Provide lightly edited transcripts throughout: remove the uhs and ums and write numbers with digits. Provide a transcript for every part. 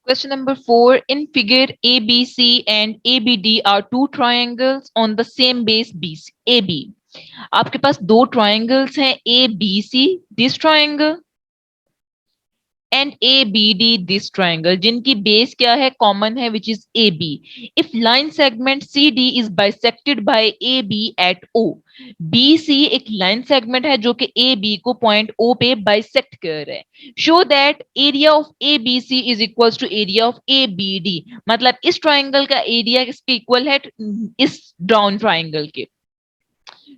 Question number 4. In figure ABC and ABD are two triangles on the same base BC, AB. आपके पास दो triangles हैं ABC, this triangle, and ABD, this triangle, जिनकी base क्या है, common है, which is AB. If line segment CD is bisected by AB at O, BC एक line segment है जो कि AB को point O पे bisect कर रहा है. Show that area of ABC is equals to area of ABD. मतलब इस triangle का area किसके equal है, इस down triangle के.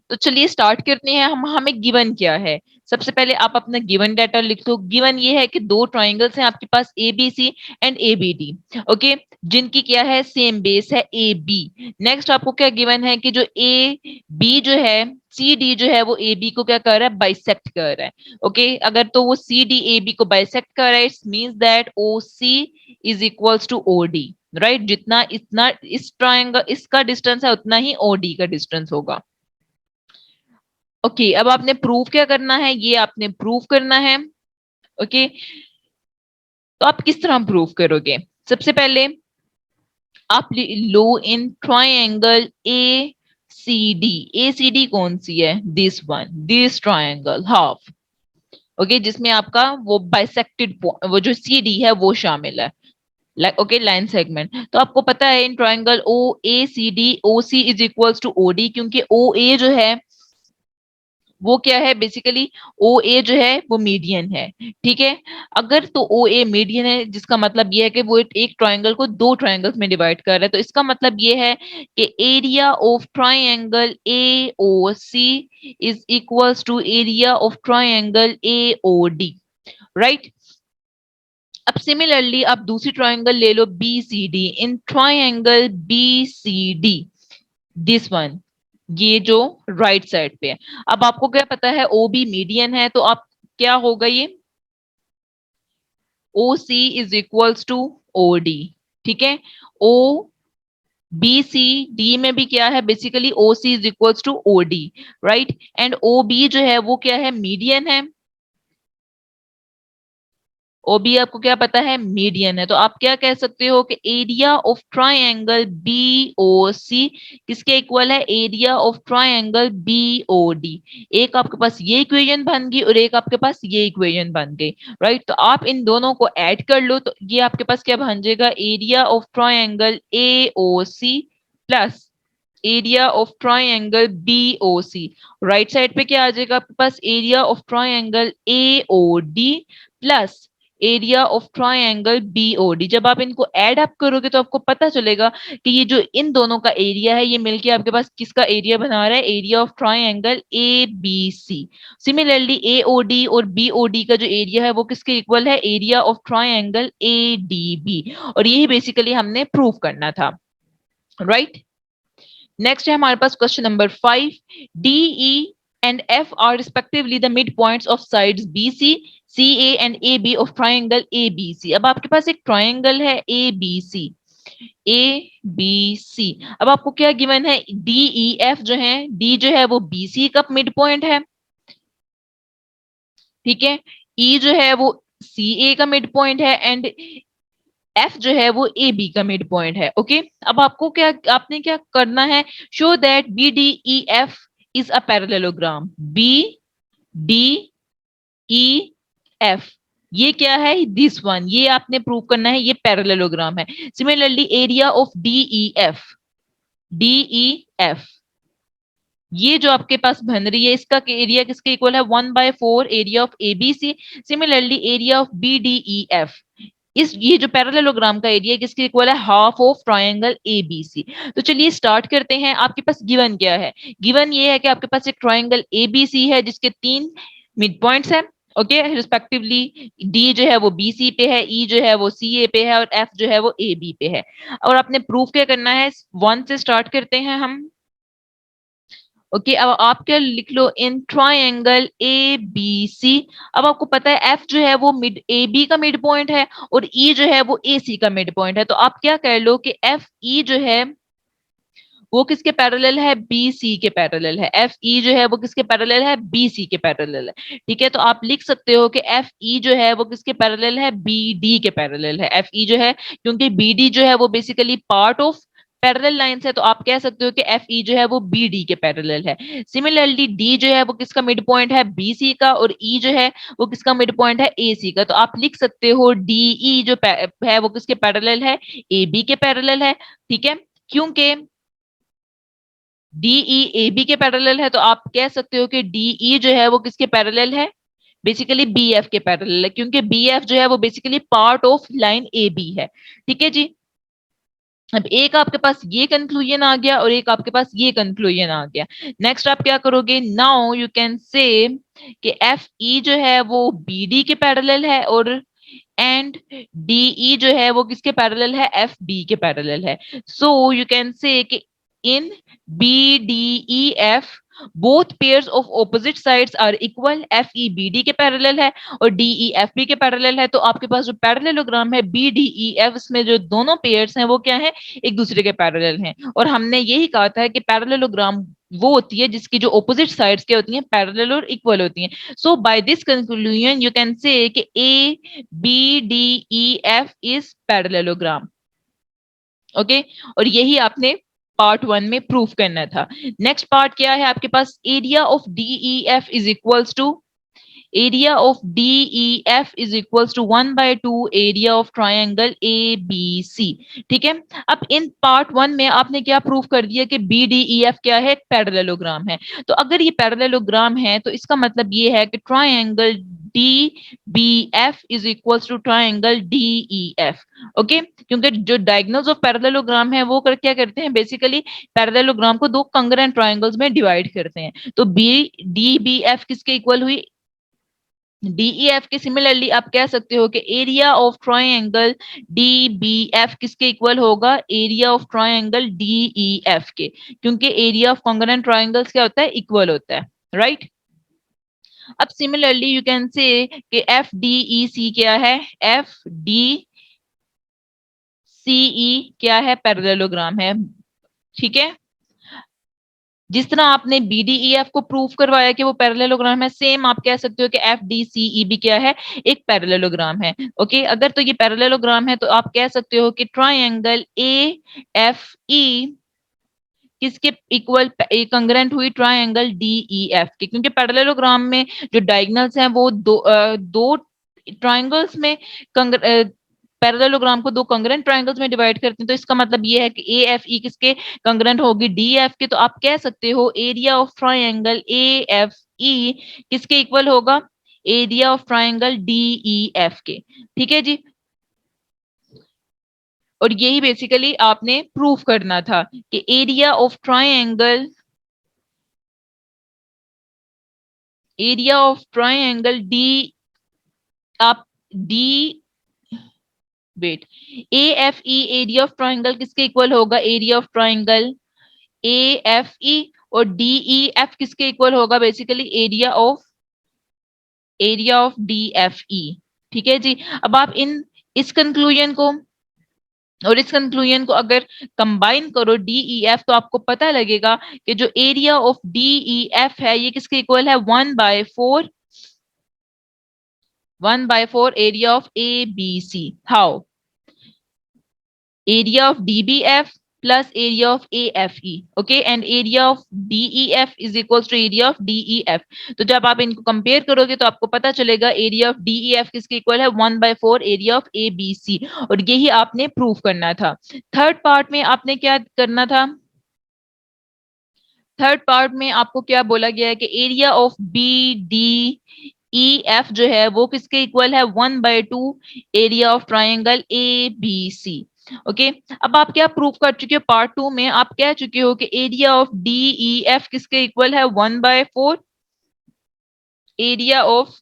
तो चलिए स्टार्ट करते हैं. हमें गिवन क्या है. सबसे पहले आप अपना गिवन डाटा लिख लो. गिवन ये है कि दो ट्राइंगल्स हैं आपके पास ABC एंड ABD. ओके, जिनकी क्या है, सेम बेस है AB. नेक्स्ट आपको क्या गिवन है कि जो AB जो है, CD जो है वो AB को क्या कर रहा है, बाइसेक्ट कर रहा है. ओके, अगर तो वो CD AB को बाइसेक्ट कर रहा है, it's means that OC is equals to OD. Right, जितना इतना इस ट्राइंगल इसका डिस्टेंस है उतना ही OD का डिस्टेंस होगा. ओके, अब आपने प्रूफ क्या करना है, ये आपने प्रूफ करना है. ओके, तो आप किस तरह प्रूफ करोगे. सबसे पहले आप लो इन ट्राइंगल ACD कौन सी है, this one, this triangle half. Okay, जिसमें आपका वो बाइसेक्टेड वो जो CD है वो शामिल है. Okay, line segment. तो आपको पता है in triangle OACD OC is equals to OD, क्योंकि OA जो है वो क्या है, बेसिकली OA जो है वो मीडियन है. ठीक है, अगर तो OA मीडियन है, जिसका मतलब ये है कि वो एक ट्राइंगल को दो ट्राइंगल्स में डिवाइड कर रहा है. तो इसका मतलब ये है कि area of triangle AOC is equals to area of triangle AOD. Right. अब सिमिलरली आप दूसरी ट्राइंगल ले लो BCD. In triangle BCD, this one, ये जो राइट साइड पे है. अब आपको क्या पता है, OB मीडियन है, तो आप क्या होगा, ये OC is equals to OD. ठीक है, O BCD में भी क्या है, basically OC is equals to OD. Right, and OB जो है वो क्या है, मीडियन है. OB आपको क्या पता है, मीडियन है. तो आप क्या कह सकते हो कि एरिया ऑफ ट्राइंगल BOC किसके इक्वल है, एरिया ऑफ ट्राइंगल BOD. एक आपके पास ये इक्वेशन बन गई और एक आपके पास ये इक्वेशन बन गई. राइट, तो आप इन दोनों को ऐड कर लो तो ये आपके पास क्या बन जाएगा, area of triangle AOC plus area of triangle BOC. Right side पे क्या आ जाएगा आपके पास, area of triangle AOD plus area of triangle BOD. जब आप इनको ऐड अप करोगे तो आपको पता चलेगा कि ये जो इन दोनों का एरिया है ये मिलके आपके पास किसका एरिया बना रहा है, area of triangle ABC. Similarly AOD और BOD का जो एरिया है वो किसके इक्वल है, एरिया ऑफ ट्राइंगल ADB. और यही बेसिकली हमने प्रूव करना था. राइट. नेक्स्ट है हमारे पास question number 5. DE and F are respectively the midpoints of sides BC, CA and AB of triangle ABC. अब आपके पास एक ट्राइंगल है ABC. ABC, अब आपको क्या गिवन है, DEF जो है, D जो है वो BC का मिड पॉइंट है. ठीक है, E जो है वो CA का मिड पॉइंट है एंड F जो है वो AB का मिड पॉइंट है. ओके, अब आपको क्या, आपने क्या करना है, show that BDEF is a parallelogram. BDEF ये क्या है, दिस वन, ये आपने प्रूव करना है, ये पैरेललोग्राम है. सिमिलरली एरिया ऑफ DEF ये जो आपके पास बन रही है, इसका एरिया किसके इक्वल है, 1/4 area of ABC. Similarly area of BDEF, इस ये जो पैरेललोग्राम का एरिया किसके इक्वल है, हाफ ऑफ ट्रायंगल ABC. तो चलिए स्टार्ट करते हैं. आपके पास गिवन क्या है, गिवन ये है कि आपके पास एक ट्रायंगल ABC है जिसके 3 मिड पॉइंट्स है. ओके, रिस्पेक्टिवली D जो है वो BC पे है, E जो है वो CA पे है और F जो है वो AB पे है. और आपने प्रूफ क्या करना है, 1 से स्टार्ट करते हैं हम. ओके, अब आप क्या लिख लो, इन ट्राइंगल ABC. अब आपको पता है F जो है वो मिड AB का मिड पॉइंट है और E जो है वो AC का मिड पॉइंट है. तो आप क्या कर लो कि FE जो है वो किसके पैरेलल है, बी सी के पैरेलल है। एफ ई जो है वो किसके पैरेलल है, बी सी के पैरेलल है। ठीक है, तो आप लिख सकते हो कि एफ ई जो है वो किसके पैरेलल है, बी डी के पैरेलल है। एफ ई जो है, क्योंकि बी डी जो है वो basically part of parallel lines है, तो आप कह सकते हो कि एफ ई जो है वो बी डी के पैरेलल है। सिमिलरली डी जो है वो किसका मिड पॉइंट है, बी सी का, और ई जो है वो किसका मिड पॉइंट है, ए सी का। तो आप लिख सकते हो डी ई जो है वो किसके पैरेलल है, ए बी के पैरेलल है। ठीक है, क्योंकि डीई ए बी के पैरेलल है, तो आप कह सकते हो कि डीई जो है वो किसके पैरेलल है, बेसिकली बी एफ के पैरेलल है, क्योंकि बी एफ जो है वो basically part of line A B है। ठीक है जी, अब एक आपके पास ये कंक्लूजन आ गया और एक आपके पास ये कंक्लूजन आ गया। नेक्स्ट आप क्या करोगे, नाउ यू कैन से कि एफ ई जो है वो बी डी के पैरेलल है, और एंड डीई जो है वो किसके पैरेलल है, एफ बी के पैरेलल है। सो यू कैन से कि in B D E F both pairs of opposite sides are equal. F E B D के पैरेलल है और डी ई एफ बी के पैरेलल है, तो आपके पास जो पैरेललोग्राम है बी डी ई एफ, इसमें जो दोनों पेयर्स हैं वो क्या है, एक दूसरे के पैरेलल हैं। और हमने यही कहा था कि पैरेललोग्राम वो होती है जिसकी जो ऑपोजिट साइड्स क्या होती हैं, पैरेलल और इक्वल होती हैं। So by this conclusion you can say कि A B D E F is parallelogram. Okay, और यही आपने पार्ट वन में प्रूफ करना था। नेक्स्ट पार्ट क्या है आपके पास, area of DE F is equals to, area of DEF is equals to 1/2 area of triangle ABC। ठीक है, अब इन पार्ट वन में आपने क्या प्रूफ कर दिया कि BDEF क्या है, पैरेललोग्राम है। तो अगर ये पैरेललोग्राम है तो इसका मतलब ये है कि triangle DBF is equals to triangle DEF। Okay, क्योंकि जो डायगोनल्स ऑफ पैरेललोग्राम है वो क्या करते हैं, बेसिकली पैरेललोग्राम को दो कंग्रुएंट ट्रायंगल्स में डिवाइड करते हैं। तो बी DBF किसके इक्वल हुई, डीईएफ के। सिमिलरली आप कह सकते हो कि एरिया ऑफ ट्रायंगल डीबीएफ किसके इक्वल होगा, एरिया ऑफ ट्रायंगल डीईएफ के, क्योंकि एरिया ऑफ कॉन्ग्रुएंट ट्रायंगल्स क्या होता है, इक्वल होता है, राइट। अब सिमिलरली यू कैन से कि एफ डी ई सी क्या है, एफ डी सी ई क्या है, पैरेललोग्राम है। ठीक है, जिस तरह आपने बीडीईएफ को प्रूव करवाया कि वो पैरेललोग्राम है, सेम आप कह सकते हो कि एफ डी सी ई भी क्या है, एक पैरेललोग्राम है। ओके, अगर तो ये पैरेललोग्राम है तो आप कह सकते हो कि ट्रायंगल ए एफ ई किसके इक्वल, कंग्रेंट हुई ट्रायंगल डीईएफ के, क्योंकि पैरेललोग्राम में जो डायगोनल्स हैं वो दो ट्रायंगल्स में पैरेललोग्राम को दो कंग्रेंट ट्रायंगल्स में डिवाइड करते हैं। तो इसका मतलब ये है कि ए एफ ई किसके कंग्रेंट होगी, डी एफ के। तो आप कह सकते हो area of triangle A F ई किसके इक्वल होगा, area of triangle D E F के। ठीक है जी, और यही बेसिकली आपने प्रूफ करना था कि एरिया ऑफ ट्रायंगल डी, आप D wait, A F E area of triangle किसके इक्वल होगा, area of triangle A F E, और डी ई एफ किसके इक्वल होगा, basically area of D F E. ठीक है जी, अब आप इन इस कंक्लूजन को और इस कंक्लूजन को अगर कंबाइन करो डीई एफ, तो आपको पता लगेगा कि जो एरिया ऑफ डीई एफ है ये किसके इक्वल है, 1/4 area of A B C. How, area of dbf plus area of AFE, okay, and area of DEF is equals to area of DEF। तो जब आप इनको कंपेयर करोगे तो आपको पता चलेगा एरिया ऑफ DEF किसके इक्वल है, 1/4 एरिया ऑफ ABC, और यही आपने प्रूव करना था। थर्ड पार्ट में आपने क्या करना था, थर्ड पार्ट में आपको क्या बोला गया है कि एरिया ऑफ BDEF जो है वो किसके इक्वल है, 1/2 area of triangle ABC। Okay, अब आप क्या प्रूव कर चुके हो, पार्ट टू में आप कह चुके हो कि एरिया ऑफ DEF किसके इक्वल है, 1/4 एरिया ऑफ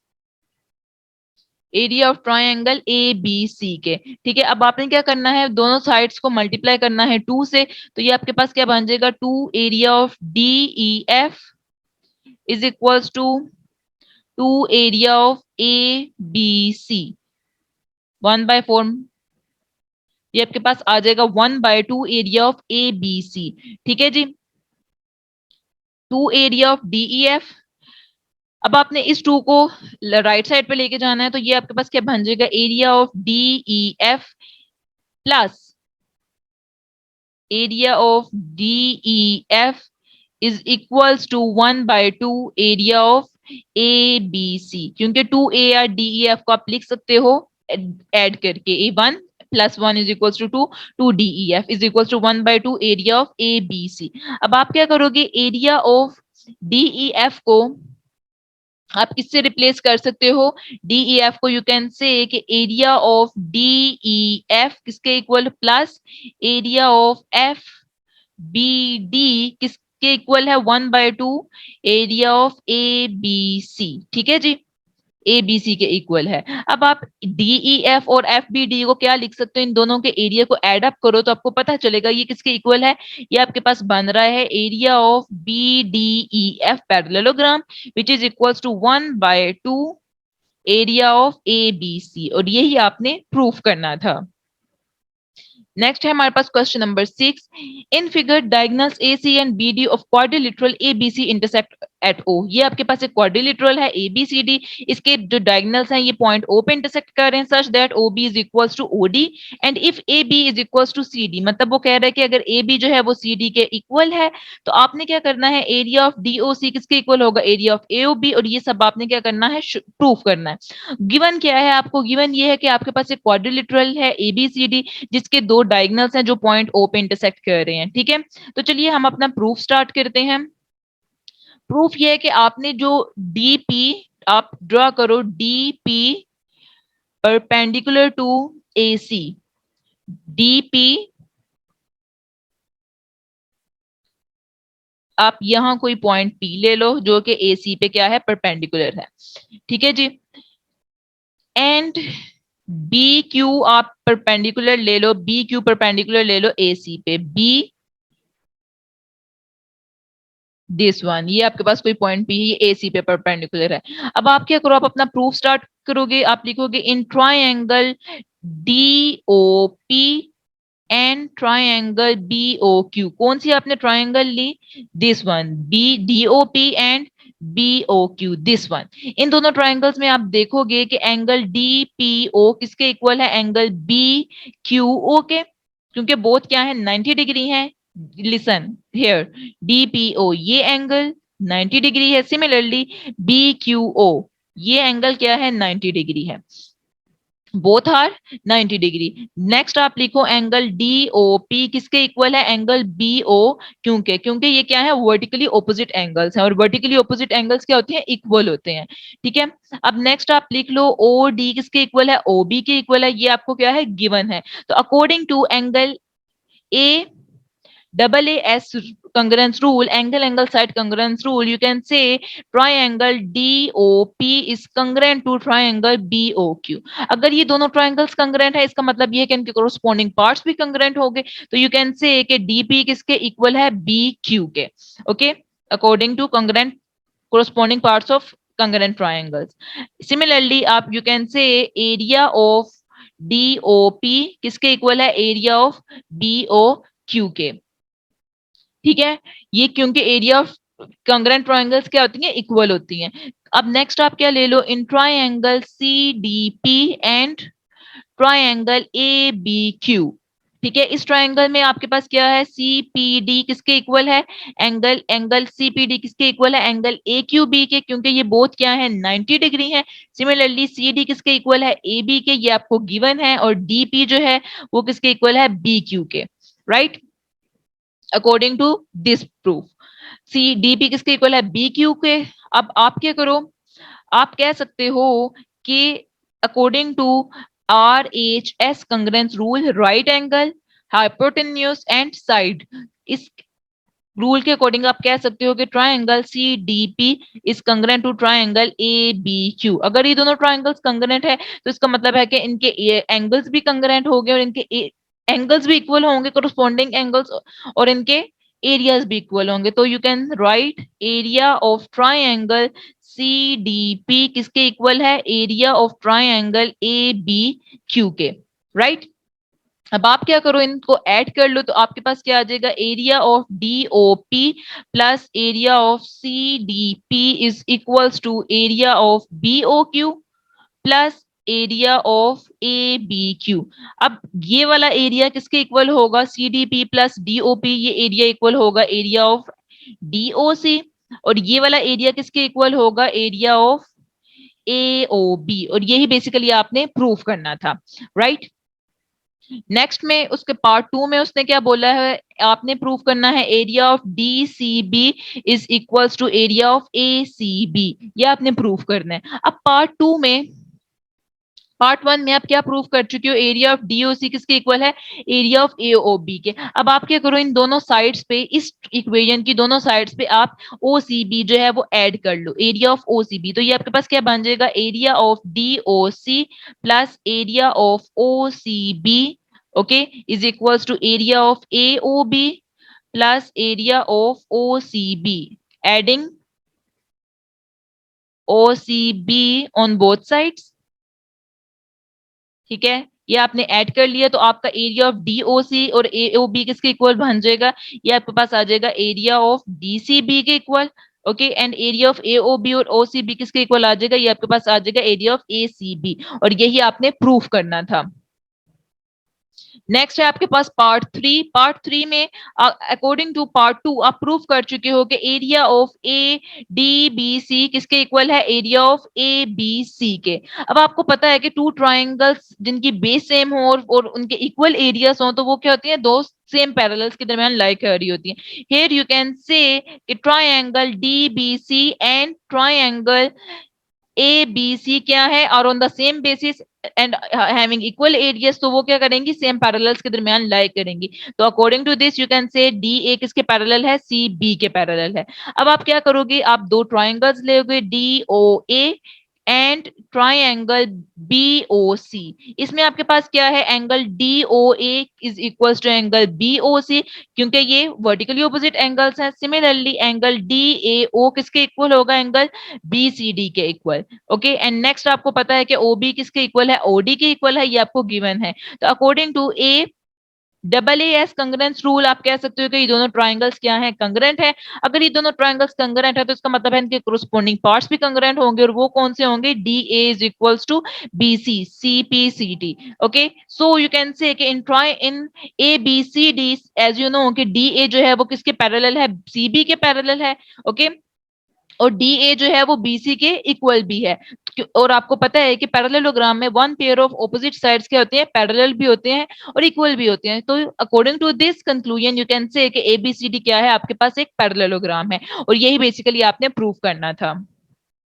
ट्राइंगल ABC के। ठीक है, अब आपने क्या करना है, दोनों साइड्स को मल्टीप्लाई करना है 2 से, तो ये आपके पास क्या बन जाएगा, 2 area of DEF is equals to 2 area of ABC, 1/4। ये आपके पास आ जाएगा 1/2 area of A B C. ठीक है जी, 2 area of D E F. अब आपने इस 2 को राइट साइड पे लेके जाना है, तो ये आपके पास क्या बन जाएगा, area of D E F plus area of D E F is equals to 1/2 area of A B C, क्योंकि 2 ए या डी ई एफ को आप लिख सकते हो ऐड करके, A one plus one is equals to 2, 2 D E F is equals to 1/2 area of A B C. अब आप क्या करोगे, area of D E F को आप किससे रिप्लेस कर सकते हो, डी एफ को यू कैन से कि एरिया ऑफ डी एफ किसके equal plus area of F B D किसके इक्वल है, 1/2 area of A B C. ठीक है जी, ए बी सी के इक्वल है। अब आप डीई एफ और एफ बी डी को क्या लिख सकते हो, इन दोनों के एरिया को एड अप करो तो आपको पता चलेगा ये किसके इक्वल है। ये आपके पास बन रहा है area of B D E F parallelogram which is equals to 1/2 area of A B C, और यही आपने प्रूफ करना था। नेक्स्ट है हमारे पास question number 6। In figure diagonals A C and B D of quadrilateral A B C intersect at O. ये आपके पास एक क्वाड्रिलेटरल है ए बी सी डी, इसके जो डायगोनल्स हैं ये पॉइंट ओ पे इंटरसेक्ट कर रहे हैं such that O B is equals to O D and if A B is equals to C D. मतलब वो कह रहा है कि अगर ए बी जो है वो सी डी के इक्वल है तो आपने क्या करना है, area of D O C किसके इक्वल होगा, area of A O B, और ये सब आपने क्या करना है, प्रूफ करना है। गिवन क्या है आपको, गिवन ये है कि आपके पास एक क्वाड्रिलेटरल है ए बी सी डी जिसके दो डायगोनल्स हैं जो पॉइंट ओ पे इंटरसेक्ट कर रहे हैं। ठीक है, तो चलिए हम अपना प्रूफ स्टार्ट करते हैं। प्रूफ ये है कि आपने जो डीपी आप ड्रॉ करो, DP perpendicular to AC, DP आप यहां कोई पॉइंट पी ले लो जो कि एसी पे क्या है, परपेंडिकुलर है। ठीक है जी, एंड बी क्यू आप परपेंडिकुलर ले लो, बी क्यू परपेंडिकुलर ले लो एसी पे, बी दिस वन, ये आपके पास कोई पॉइंट भी है, एसी पे परपेंडिकुलर है। अब आप क्या करो, आप अपना प्रूफ स्टार्ट करोगे, आप लिखोगे in triangle D O P and triangle B O Q. कौन सी आपने ट्राइंगल ली, this one, B D O P and B O Q, this one. इन दोनों ट्राइंगल्स में आप देखोगे कि एंगल डी पी ओ किसके इक्वल है, एंगल बी क्यू ओ के, क्योंकि बोथ क्या है, 90 डिग्री है। लिसन हियर, डीपीओ ये एंगल 90 डिग्री है, सिमिलरली बीक्यूओ ये एंगल क्या है, 90 डिग्री है, बोथ आर 90 डिग्री। नेक्स्ट आप लिखो एंगल डीओपी किसके इक्वल है, एंगल बीओ, क्योंकि क्योंकि ये क्या है, वर्टिकली ऑपोजिट एंगल्स हैं, और वर्टिकली ऑपोजिट एंगल्स क्या होते हैं, इक्वल होते हैं। ठीक है, अब नेक्स्ट आप लिख लो ओ डी किसके इक्वल है, ओ बी के इक्वल है, ये आपको क्या है, गिवन है। तो according to angle A double AS congruence rule, angle side congruence rule, you can say triangle DOP is congruent to triangle BOQ। अगर ये दोनों triangles congruent है इसका मतलब ये है कि इनके corresponding parts भी congruent हो गए, तो you can say कि DP किसके equal है, BQ के। okay, according to congruent corresponding parts of congruent triangles। similarly आप you can say area of DOP किसके इक्वल है, एरिया ऑफ BOQ के। ठीक है, ये क्योंकि एरिया ऑफ कॉन्ग्रेंट ट्रायंगल्स क्या होती हैं, इक्वल होती हैं। अब नेक्स्ट आप क्या ले लो, in triangle C D P and triangle A B Q. ठीक है, इस ट्रायंगल में आपके पास क्या है, सी पी डी किसके इक्वल है, एंगल सी पी डी किसके इक्वल है, एंगल ए क्यू बी के, क्योंकि ये बोथ क्या है, 90 डिग्री है। सिमिलरली सी डी किसके इक्वल है, ए बी के, ये आपको गिवन है, और डी पी जो है वो किसके इक्वल है, बी क्यू के। Right, according to this proof C D P किसके इक्वल है, बी क्यू के। अब आप क्या करो, आप कह सकते हो कि according to R H S congruence rule, right angle hypotenuse and side, इस रूल के अकॉर्डिंग आप कह सकते हो कि triangle C D P is congruent to triangle A B Q. अगर ये दोनों ट्राइंगल्स कंग्रेंट है तो इसका मतलब है कि इनके एंगल्स भी कंग्रेंट हो गए और इनके एंगल्स भी इक्वल होंगे, कोरस्पॉन्डिंग एंगल्स, और इनके एरियाज भी इक्वल होंगे। तो you can write area of triangle C D P किसके इक्वल है, area of triangle A B Q के। राइट, अब आप क्या करो, इनको ऐड कर लो, तो आपके पास क्या आ जाएगा, area of DOP plus area of CDP is equals to area of BOQ plus area of A B Q. अब ये वाला एरिया किसके इक्वल होगा, सीडीपी प्लस डीओपी, ये एरिया इक्वल होगा एरिया ऑफ डीओसी। और ये वाला एरिया किसके इक्वल होगा, एरिया ऑफ एओबी। और यही बेसिकली आपने प्रूफ करना था, राइट। नेक्स्ट में उसके पार्ट टू में उसने क्या बोला है, आपने प्रूफ करना है area of D C B is equals to area of A C B. ये आपने प्रूफ करना है। अब पार्ट टू में, पार्ट वन में आप क्या प्रूफ कर चुके हो, एरिया ऑफ डीओसी किसके इक्वल है, एरिया ऑफ एओबी के। अब आप क्या करो, इन दोनों साइड्स पे, इस इक्वेशन की दोनों साइड्स पे आप ओसीबी जो है वो ऐड कर लो, एरिया ऑफ ओसीबी। तो ये आपके पास क्या बन जाएगा, area of DOC plus area of OCB, okay, is equals to area of AOB plus area of OCB, adding OCB on both sides. ठीक है, ये आपने ऐड कर लिया, तो आपका एरिया ऑफ डीओसी और एओबी किसके इक्वल बन जाएगा, ये आपके पास आ जाएगा एरिया ऑफ डीसीबी के equal. Okay, and area of AOB और ओसीबी किसके इक्वल आ जाएगा, ये आपके पास आ जाएगा एरिया ऑफ एसीबी। और यही आपने प्रूफ करना था। नेक्स्ट है आपके पास पार्ट थ्री। पार्ट थ्री में अकॉर्डिंग टू पार्ट टू आप प्रूफ कर चुके हो कि area of A D B C किसके इक्वल है, area of A B C के। अब आपको पता है कि टू ट्राइंगल्स जिनकी बेस सेम हो और उनके इक्वल एरियाज हो, तो वो क्या होती है, दो सेम पैरेलल्स के दरमियान लाई कर रही होती है। हियर यू कैन से कि triangle D B C and triangle A B C क्या है, और on the same basis and having equal areas, तो वो क्या करेंगी, सेम पैरेलल्स के दरमियान लाई करेंगी। तो according to this you can say D A किसके पैरेलल है, सी बी के पैरेलल है। अब आप क्या करोगे, आप दो ट्राइंगल्स लोगे, D O A and triangle B O C. इसमें आपके पास क्या है, angle D O A is equal to angle B O C, क्योंकि ये वर्टिकली ऑपोजिट एंगल्स हैं। Similarly angle D A O किसके इक्वल होगा, एंगल बी सी डी के इक्वल। ओके, एंड नेक्स्ट आपको पता है कि ओ बी किसके इक्वल है, ओडी के इक्वल है, ये आपको गिवन है। तो according to A double A S congruence rule आप कह सकते हो कि ये दोनों ट्राइंगल्स क्या हैं, कंग्रेंट है। अगर ये दोनों ट्राइंगल्स कंग्रेंट है तो इसका मतलब है इनके कोरोस्पोंडिंग पार्ट्स भी कंग्रेंट होंगे, और वो कौन से होंगे, D A is equals to B C, C P C D. Okay, so you can say कि in A B C D, as you know कि डी ए जो है वो किसके पैरेलल है, सी बी के पैरेलल है। ओके, और डी ए जो है वो बीसी के इक्वल भी है। और आपको पता है कि पैरेललोग्राम में one pair of opposite sides क्या होते हैं, पैरेलल भी होते हैं और इक्वल भी होते हैं। तो according to this conclusion you can say कि एबीसीडी क्या है, आपके पास एक पैरेललोग्राम है। और यही बेसिकली आपने प्रूव करना था।